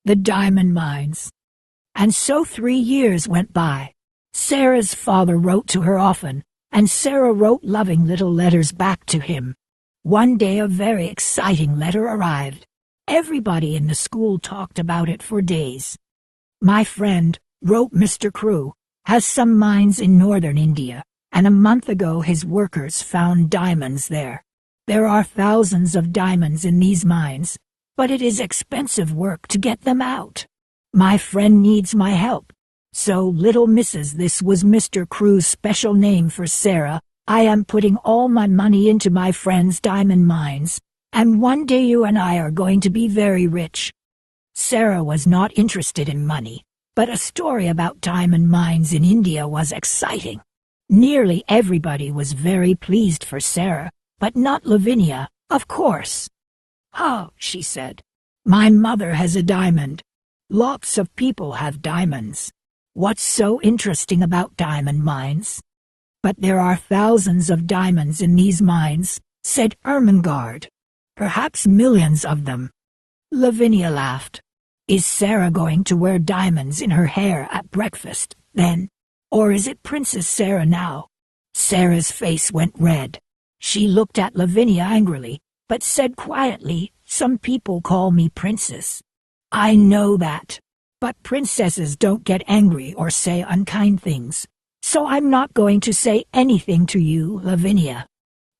the diamond mines. And so 3 years went by. Sarah's father wrote to her often, and Sara wrote loving little letters back to him. One day a very exciting letter arrived. Everybody in the school talked about it for days. "My friend," wrote Mr. Crewe, "has some mines in northern India, and a month ago his workers found diamonds there. There are thousands of diamonds in these mines, but it is expensive work to get them out. My friend needs my help. So, little Mrs. This was Mr. Crewe's special name for Sara. I am putting all my money into my friend's diamond mines, and one day you and I are going to be very rich." Sara was not interested in money, but a story about diamond mines in India was exciting. Nearly everybody was very pleased for Sara, but not Lavinia, of course. "Oh," she said, "my mother has a diamond. Lots of people have diamonds. What's so interesting about diamond mines?" "But there are thousands of diamonds in these mines," said Ermengarde. "Perhaps millions of them." Lavinia laughed. "Is Sara going to wear diamonds in her hair at breakfast, then? Or is it Princess Sara now?" Sara's face went red. She looked at Lavinia angrily, but said quietly, "Some people call me Princess." "I know that. But princesses don't get angry or say unkind things, so I'm not going to say anything to you, Lavinia."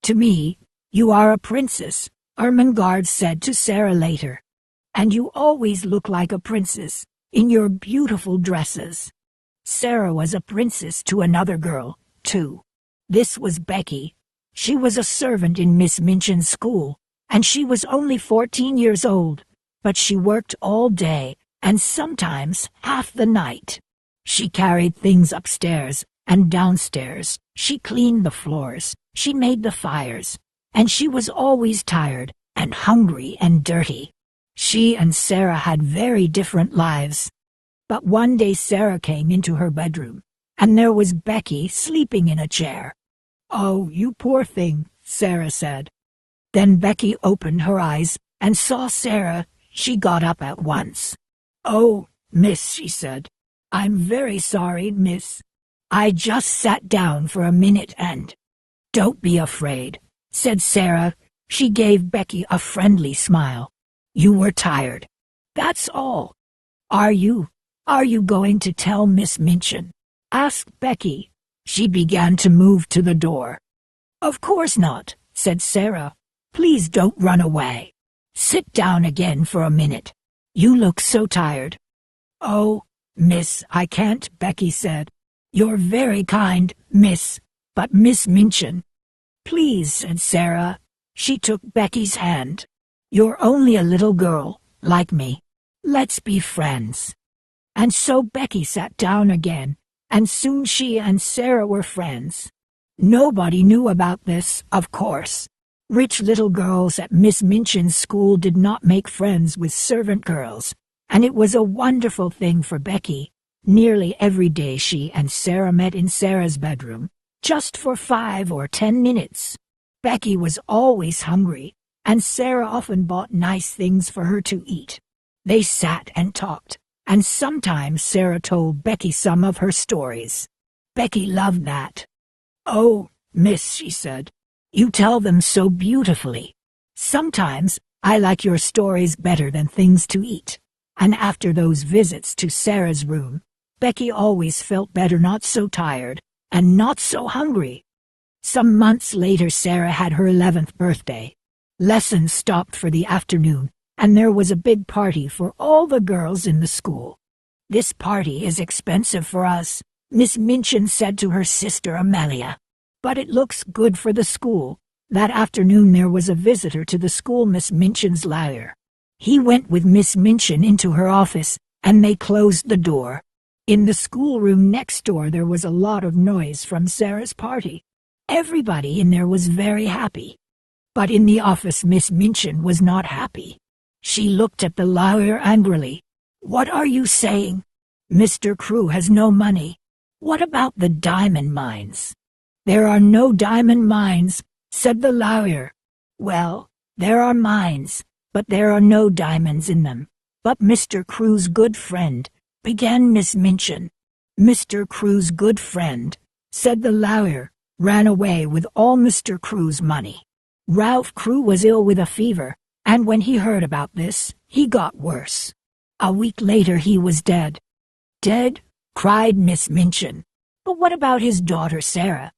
"To me, you are a princess," Ermengarde said to Sara later. "And you always look like a princess, in your beautiful dresses." Sara was a princess to another girl, too. This was Becky. She was a servant in Miss Minchin's school, and she was only 14 years old, but she worked all day, and sometimes half the night. She carried things upstairs and downstairs, she cleaned the floors, she made the fires, and she was always tired and hungry and dirty. She and Sara had very different lives. But one day Sara came into her bedroom, and there was Becky sleeping in a chair. "Oh, you poor thing," Sara said. Then Becky opened her eyes and saw Sara. She got up at once. "Oh, miss," she said. "I'm very sorry, miss. I just sat down for a minute and—" "Don't be afraid," said Sara. She gave Becky a friendly smile. "You were tired. That's all." Are you going to tell Miss Minchin?" asked Becky. She began to move to the door. "Of course not," said Sara. "Please don't run away. Sit down again for a minute. You look so tired." "Oh, miss, I can't," Becky said. "You're very kind, miss, but Miss Minchin—" "Please," said Sara. She took Becky's hand. "You're only a little girl, like me. Let's be friends." And so Becky sat down again, and soon she and Sara were friends. Nobody knew about this, of course. Rich little girls at Miss Minchin's school did not make friends with servant girls, and it was a wonderful thing for Becky. Nearly every day she and Sara met in Sara's bedroom, just for 5 or 10 minutes. Becky was always hungry, and Sara often bought nice things for her to eat. They sat and talked, and sometimes Sara told Becky some of her stories. Becky loved that. "Oh, miss," she said, "you tell them so beautifully. Sometimes I like your stories better than things to eat." And after those visits to Sara's room, Becky always felt better, not so tired, and not so hungry. Some months later Sara had her 11th birthday. Lessons stopped for the afternoon, and there was a big party for all the girls in the school. "This party is expensive for us," Miss Minchin said to her sister Amelia. "But it looks good for the school." That afternoon there was a visitor to the school, Miss Minchin's lawyer. He went with Miss Minchin into her office, and they closed the door. In the schoolroom next door there was a lot of noise from Sara's party. Everybody in there was very happy. But in the office Miss Minchin was not happy. She looked at the lawyer angrily. "What are you saying? Mr. Crewe has no money. What about the diamond mines?" "There are no diamond mines," said the lawyer. "Well, there are mines, but there are no diamonds in them. But Mr. Crewe's good friend, began Miss Minchin. Mr. Crewe's good friend, said the lawyer, ran away with all Mr. Crewe's money. Ralph Crewe was ill with a fever, and when he heard about this, he got worse. A week later he was dead. Dead? Cried Miss Minchin. But what about his daughter Sara?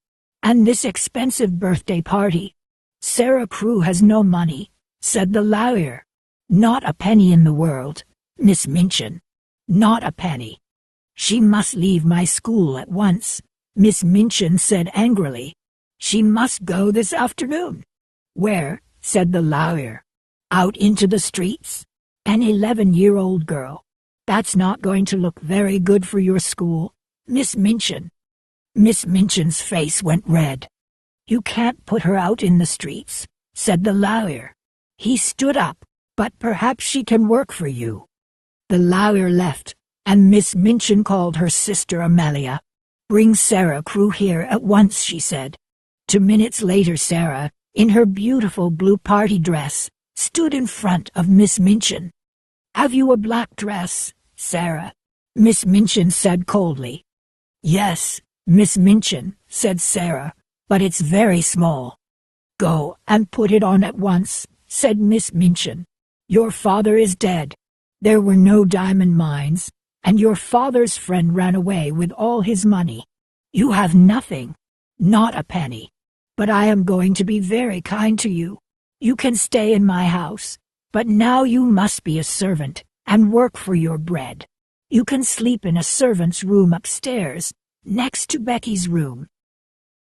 And this expensive birthday party? Sara Crewe has no money, said the lawyer. Not a penny in the world, Miss Minchin. Not a penny. She must leave my school at once, Miss Minchin said angrily. She must go this afternoon. Where? Said the lawyer. Out into the streets. An 11-year-old girl. That's not going to look very good for your school, Miss Minchin. Miss Minchin's face went red. You can't put her out in the streets, said the lawyer. He stood up. But perhaps she can work for you. The lawyer left, and Miss Minchin called her sister Amelia. Bring Sara Crewe here at once, she said. 2 minutes later Sara, in her beautiful blue party dress, stood in front of Miss Minchin. Have you a black dress, Sara? Miss Minchin said coldly. Yes, Miss Minchin, said Sara, but it's very small. Go and put it on at once, said Miss Minchin. Your father is dead. There were no diamond mines, and your father's friend ran away with all his money. You have nothing, not a penny. But I am going to be very kind to you. You can stay in my house, but now you must be a servant and work for your bread. You can sleep in a servant's room upstairs, next to Becky's room.